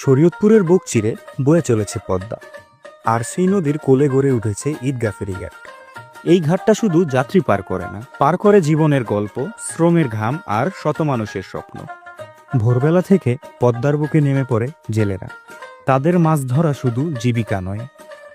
শরীয়তপুরের বুক চিরে বয়ে চলেছে পদ্মা, আর সেই নদীর কোলে গড়ে উঠেছে ঈদগাহ ফেরিঘাট। এই ঘাটটা শুধু যাত্রী পার করে না, পার করে জীবনের গল্প, শ্রমের ঘাম আর শত মানুষের স্বপ্ন। ভোরবেলা থেকে পদ্মার বুকে নেমে পড়ে জেলেরা। তাদের মাছ ধরা শুধু জীবিকা নয়,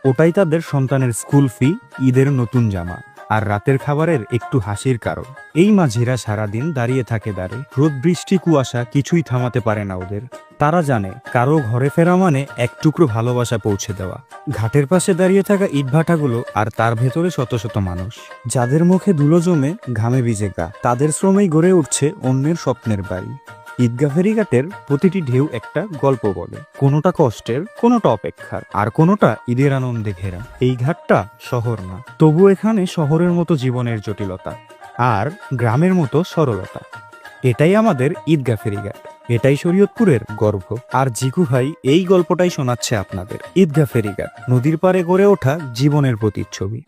ওটাই তাদের সন্তানের স্কুল ফি, ঈদের নতুন জামা আর রাতের খাবারের একটু হাসির কারণ। এই মাঝিরা সারাদিন দাঁড়িয়ে থাকে দাঁড়ে, রোদ বৃষ্টি কুয়াশা কিছুই থামাতে পারে না ওদের। তারা জানে কারো ঘরে ফেরা মানে এক টুকরো ভালোবাসা পৌঁছে দেওয়া। ঘাটের পাশে দাঁড়িয়ে থাকা ইটভাটাগুলো আর তার ভেতরে শত শত মানুষ, যাদের মুখে ধুলো জমে ঘামে ভিজে গা। তাদের শ্রমেই গড়ে উঠছে অন্যের স্বপ্নের বাড়ি। ঈদগাহ ফেরিঘাটের প্রতিটি ঢেউ একটা গল্প বলে, কোনোটা কষ্টের, কোনোটা অপেক্ষার, আর কোনোটা ঈদের আনন্দে ঘেরা। এই ঘাটটা শহর না, তবু এখানে শহরের মতো জীবনের জটিলতা আর গ্রামের মতো সরলতা। এটাই আমাদের ঈদগাহ ফেরিঘাট, এটাই শরীয়তপুরের গর্ব। আর জিকু ভাই এই গল্পটাই শোনাচ্ছে আপনাদের। ঈদগাহ ফেরিঘাট, নদীর পাড়ে গড়ে ওঠা জীবনের প্রতিচ্ছবি।